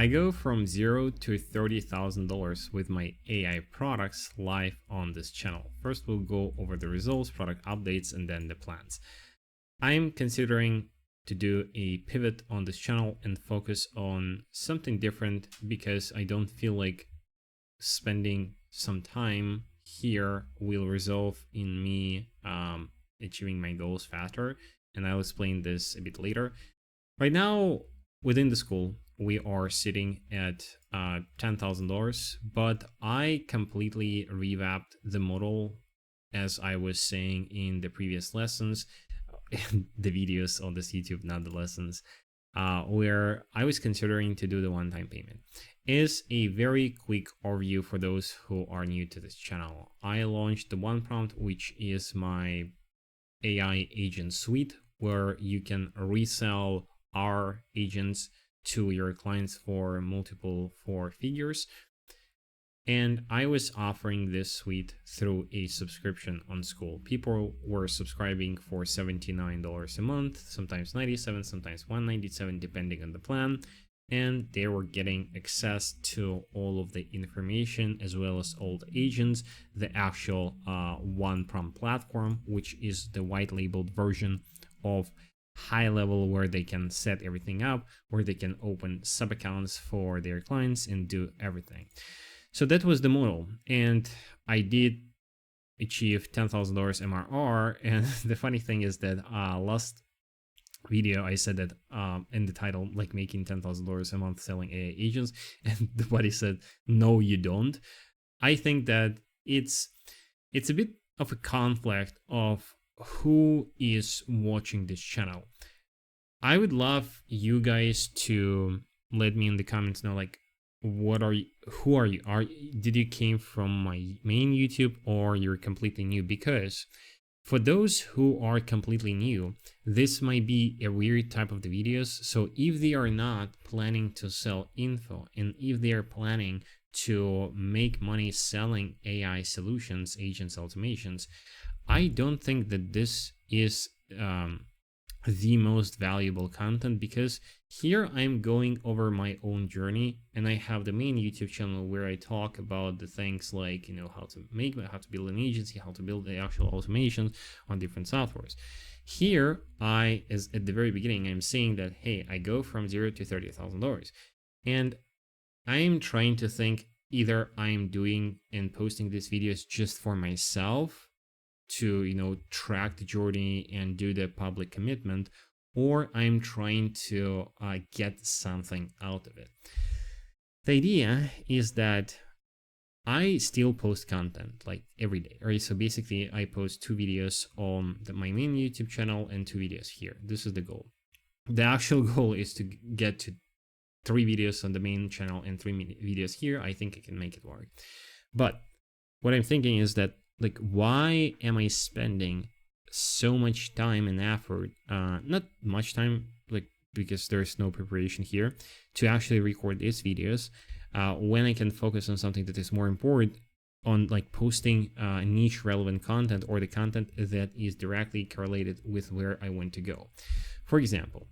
I go from $0 to $30,000 with my AI products live on this channel. First, we'll go over the results, product updates, and then the plans. I'm considering to do a pivot on this channel and focus on something different because I don't feel like spending some time here will result in me achieving my goals faster, and I'll explain this a bit later. Right now, within the school, we are sitting at $10,000, but I completely revamped the model, as I was saying in the previous lessons, the videos on this YouTube, not the lessons, where I was considering to do the one-time payment. Is a very quick overview for those who are new to this channel. I launched the OnePrompt, which is my AI agent suite, where you can resell our agents to your clients for multiple four figures. And I was offering this suite through a subscription on Skool. People were subscribing for $79 a month, sometimes $97, sometimes $197, depending on the plan. And they were getting access to all of the information as well as all the agents, the actual OnePrompt platform, which is the white labeled version of high level, where they can set everything up, where they can open sub accounts for their clients and do everything. So that was the model, and I did achieve $10,000 MRR. And the funny thing is that last video I said that in the title, like making $10,000 a month selling AI agents, and the buddy said, no, you don't. I think that it's a bit of a conflict of who is watching this channel. I would love you guys to let me in the comments know, like, what are you, who are you? Did you came from my main YouTube, or you're completely new? Because for those who are completely new, this might be a weird type of the videos. So if they are not planning to sell info, and if they are planning to make money selling AI solutions, agents, automations, I don't think that this is the most valuable content, because here I'm going over my own journey, and I have the main YouTube channel where I talk about the things like, you know, how to build an agency, how to build the actual automations on different softwares. Here, as at the very beginning, I'm saying that, hey, I go from $0 to $30,000, and I'm trying to think, either I'm doing and posting these videos just for myself to, you know, track the journey and do the public commitment, or I'm trying to get something out of it. The idea is that I still post content like every day, right? So basically I post 2 videos on my main YouTube channel and 2 videos here. This is the goal. The actual goal is to get to 3 videos on the main channel and 3 videos here. I think I can make it work. But what I'm thinking is that, like, why am I spending so much time and effort, not much time, like, because there's no preparation here, to actually record these videos, when I can focus on something that is more important, on like posting niche relevant content, or the content that is directly correlated with where I want to go. For example,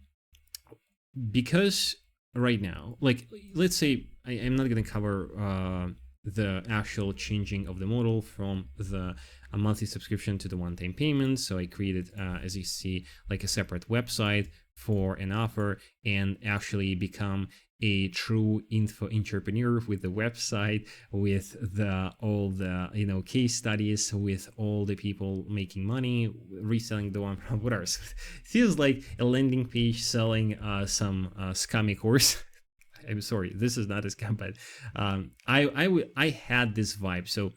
because right now, like, let's say I'm not going to cover the actual changing of the model from a monthly subscription to the one-time payment. So I created, as you see, like a separate website for an offer, and actually become a true info entrepreneur with the website, with all the, you know, case studies, with all the people making money reselling the one, whatever. It feels like a landing page selling some scummy course. I'm sorry, this is not a scam, but I had this vibe. So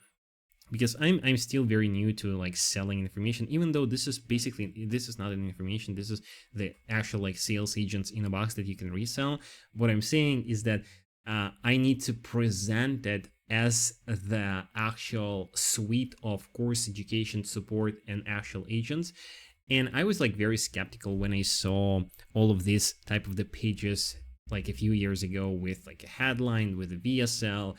because I'm still very new to like selling information, even though this is not an information, this is the actual like sales agents in a box that you can resell. What I'm saying is that I need to present it as the actual suite of course, education, support, and actual agents. And I was like very skeptical when I saw all of these type of the pages like a few years ago, with like a headline with a VSL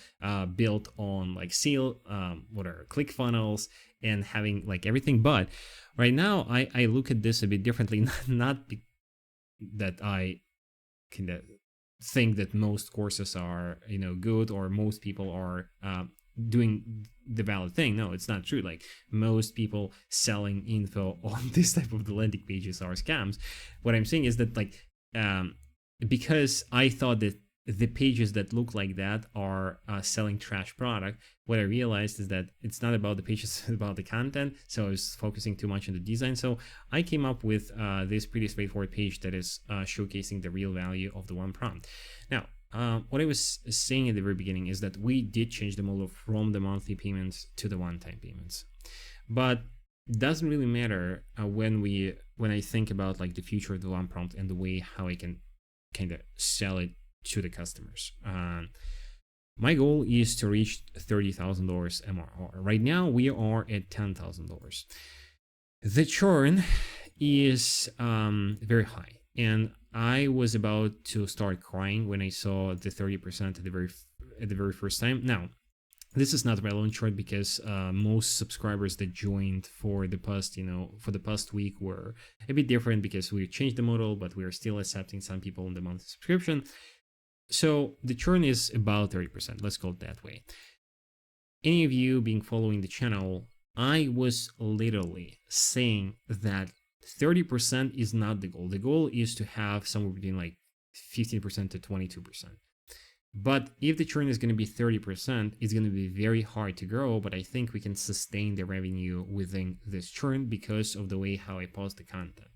built on like ClickFunnels, and having like everything. But right now I look at this a bit differently, not that I kind of think that most courses are, good, or most people are doing the valid thing. No, it's not true. Like, most people selling info on this type of the landing pages are scams. What I'm saying is that, like, because I thought that the pages that look like that are selling trash product, what I realized is that it's not about the pages, it's about the content. So I was focusing too much on the design. So I came up with this pretty straightforward page that is showcasing the real value of the one prompt. Now, what I was saying at the very beginning is that we did change the model from the monthly payments to the one-time payments, but it doesn't really matter when I think about like the future of the one prompt and the way how I can kind of sell it to the customers. My goal is to reach $30,000 MRR. Right now we are at $10,000. The churn is very high, and I was about to start crying when I saw the 30% at the very first time. Now, this is not relevant chart because most subscribers that joined for the past week were a bit different because we changed the model, but we are still accepting some people in the monthly subscription. So the churn is about 30%. Let's call it that way. Any of you being following the channel, I was literally saying that 30% is not the goal. The goal is to have somewhere between like 15% to 22%. But if the churn is going to be 30%, it's going to be very hard to grow, but I think we can sustain the revenue within this churn because of the way how I post the content.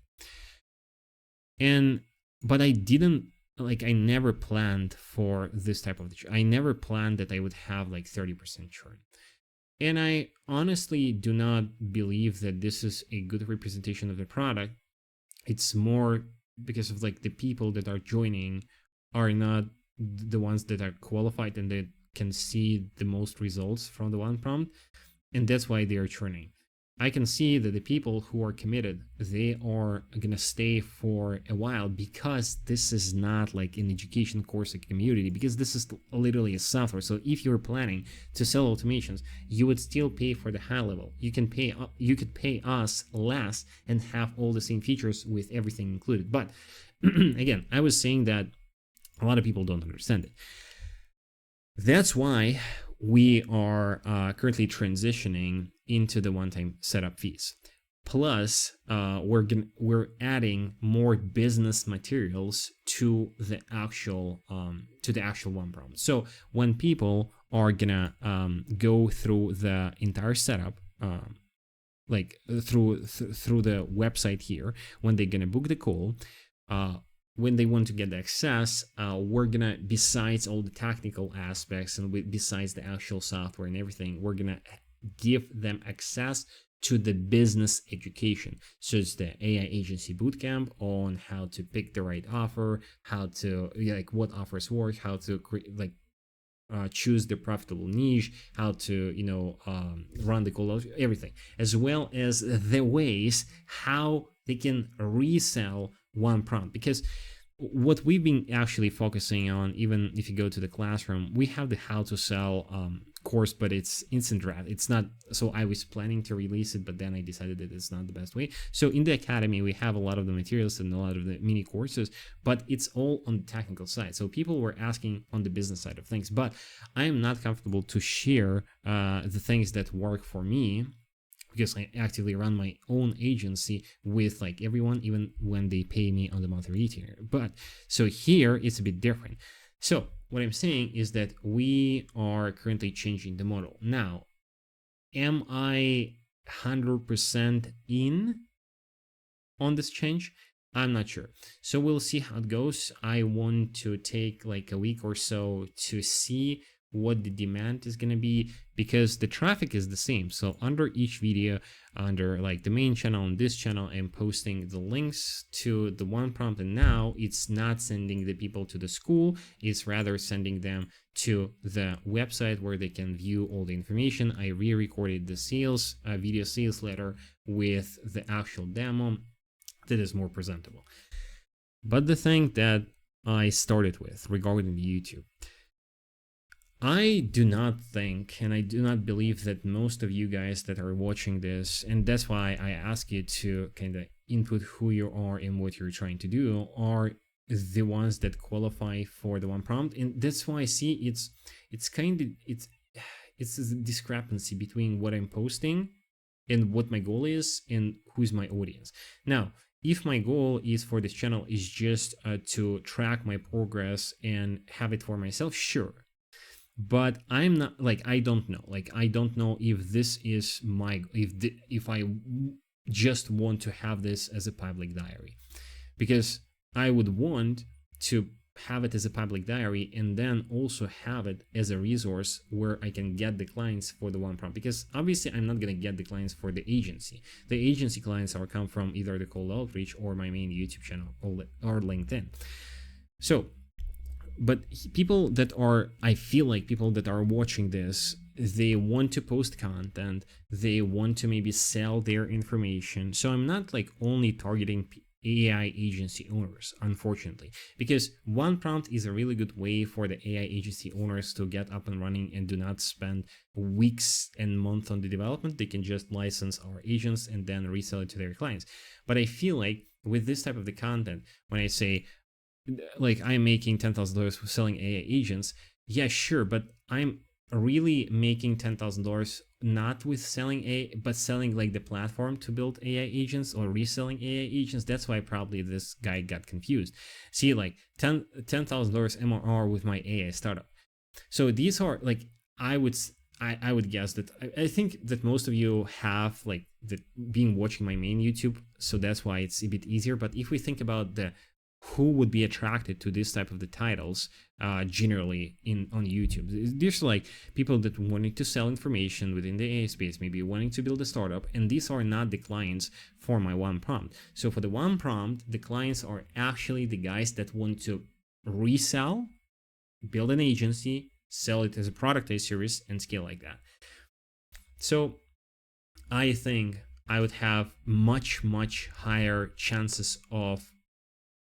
But I never planned for this type of churn. I never planned that I would have like 30% churn. And I honestly do not believe that this is a good representation of the product. It's more because of like the people that are joining are not the ones that are qualified and that can see the most results from the one prompt, and that's why they are churning. I can see that the people who are committed, they are gonna stay for a while because this is not like an education course or community, because this is literally a software. So if you're planning to sell automations, you would still pay for the high level. You could pay us less and have all the same features with everything included. But again, I was saying that a lot of people don't understand it. That's why we are currently transitioning into the one-time setup fees. Plus, we're adding more business materials to the actual one prompt. So when people are gonna go through the entire setup, like through the website here, when they're gonna book the call, when they want to get the access, we're gonna, besides all the technical aspects and besides the actual software and everything, we're gonna give them access to the business education. So it's the AI agency bootcamp on how to pick the right offer, how to what offers work, how to choose the profitable niche, how to run the call, everything, as well as the ways how they can resell one prompt. Because what we've been actually focusing on, even if you go to the classroom, we have the how to sell course, but it's instant draft. It's not, so I was planning to release it, but then I decided that it's not the best way. So in the academy, we have a lot of the materials and a lot of the mini courses, but it's all on the technical side. So people were asking on the business side of things, but I am not comfortable to share the things that work for me, because I actively run my own agency with like everyone, even when they pay me on the monthly retainer. But so here it's a bit different. So what I'm saying is that we are currently changing the model. Now, am I 100% in on this change? I'm not sure. So we'll see how it goes. I want to take like a week or so to see what the demand is going to be, because the traffic is the same. So under each video, under like the main channel and this channel, I'm posting the links to the one prompt, and now it's not sending the people to the school, it's rather sending them to the website where they can view all the information. I re-recorded the sales video sales letter with the actual demo that is more presentable. But the thing that I started with regarding YouTube, I do not think, and I do not believe that most of you guys that are watching this, and that's why I ask you to kind of input who you are and what you're trying to do, are the ones that qualify for the one prompt, and that's why I see it's kind of it's a discrepancy between what I'm posting and what my goal is and who's my audience. Now, if my goal is for this channel is just to track my progress and have it for myself, sure. But I'm not like, I don't know, like I don't know if this is my if I just want to have this as a public diary, because I would want to have it as a public diary and then also have it as a resource where I can get the clients for the one prompt, because obviously I'm not going to get the clients for the agency. The agency clients are come from either the cold outreach or my main YouTube channel or LinkedIn. So, but people that are, I feel like people that are watching this, they want to post content, they want to maybe sell their information. So I'm not like only targeting AI agency owners, unfortunately, because one prompt is a really good way for the AI agency owners to get up and running and do not spend weeks and months on the development. They can just license our agents and then resell it to their clients. But I feel like with this type of the content, when I say like I'm making $10,000 for selling AI agents, yeah, sure, but I'm really making $10,000 not with selling but selling like the platform to build AI agents or reselling AI agents. That's why probably this guy got confused. See, like $10,000 MRR with my AI startup. So these are like, I would guess that I think that most of you have like been watching my main YouTube, so that's why it's a bit easier. But if we think about the who would be attracted to this type of the titles generally on YouTube, there's like people that wanting to sell information within the AI space, maybe wanting to build a startup, and these are not the clients for my one prompt. So for the one prompt, the clients are actually the guys that want to resell, build an agency, sell it as a product, a service, and scale like that. So I think I would have much higher chances of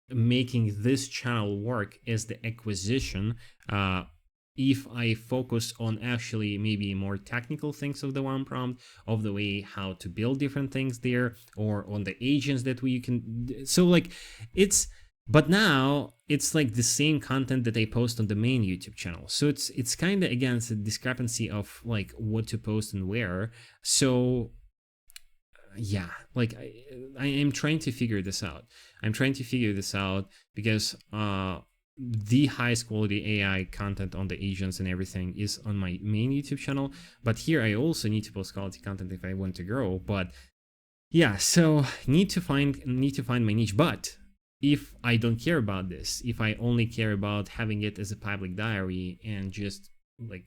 making this channel work as the acquisition if I focus on actually maybe more technical things of the one prompt, of the way how to build different things there, or on the agents that we can. So like but now it's like the same content that I post on the main YouTube channel. So it's kind of against the discrepancy of like what to post and where. So yeah, like I am trying to figure this out. I'm trying to figure this out because the highest quality AI content on the agents and everything is on my main YouTube channel. But here I also need to post quality content if I want to grow. But yeah, so need to find my niche. But if I don't care about this, if I only care about having it as a public diary and just like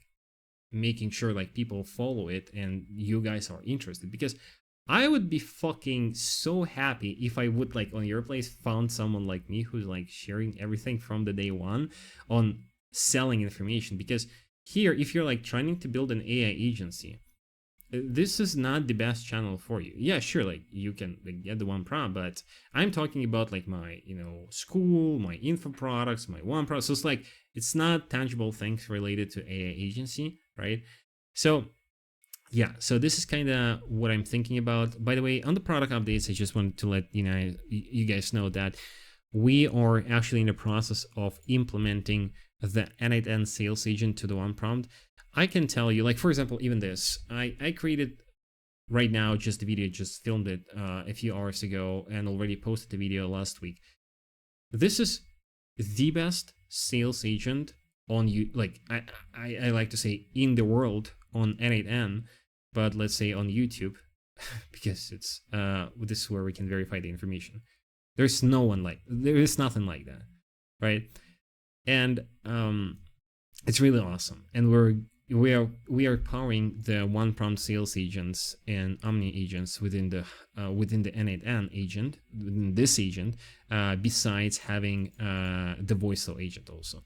making sure like people follow it and you guys are interested, because I would be fucking so happy if I would like on your place found someone like me who's like sharing everything from the day one on selling information. Because here, if you're like trying to build an AI agency, this is not the best channel for you. Yeah, sure, like you can like, get the one prompt, but I'm talking about like my, school, my info products, my one product. So it's like, it's not tangible things related to AI agency, right? So yeah, so this is kind of what I'm thinking about. By the way, on the product updates, I just wanted to let you guys know that we are actually in the process of implementing the N8N sales agent to the one prompt. I can tell you, like for example, even this, I created right now just the video, just filmed it a few hours ago and already posted the video last week. This is the best sales agent on you, like I like to say in the world on N8N. But let's say on YouTube, because it's this is where we can verify the information. There is nothing like that, right? And it's really awesome. And we are powering the one prompt sales agents and Omni agents within the N8N agent, within this agent, besides having the voice agent also.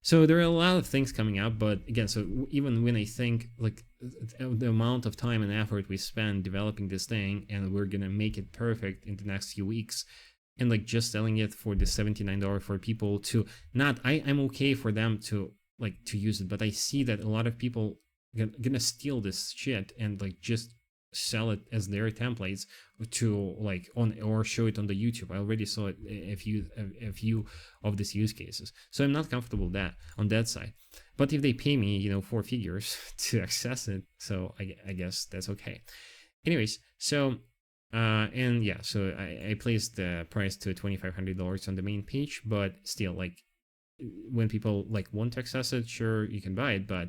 So there are a lot of things coming up, but again, so even when I think like the amount of time and effort we spend developing this thing, and we're gonna make it perfect in the next few weeks, and like just selling it for the $79 for people to not, I'm okay for them to like to use it, but I see that a lot of people gonna steal this shit and like just sell it as their templates to like on, or show it on the YouTube. I already saw it a few of these use cases, so I'm not comfortable that on that side. But if they pay me, you know, 4 figures to access it, so I guess that's okay. Anyways, so and yeah, so I placed the price to $2,500 on the main page, but still, like, when people like want to access it, sure, you can buy it, but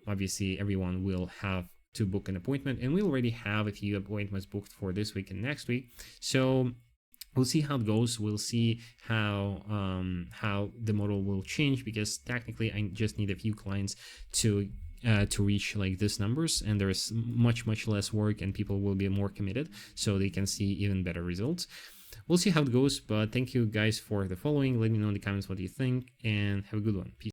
obviously everyone will have to book an appointment, and we already have a few appointments booked for this week and next week. So we'll see how it goes. We'll see how the model will change, because technically I just need a few clients to reach like these numbers, and there's much less work, and people will be more committed, so they can see even better results. We'll see how it goes, but thank you guys for the following. Let me know in the comments what you think, and have a good one. Peace.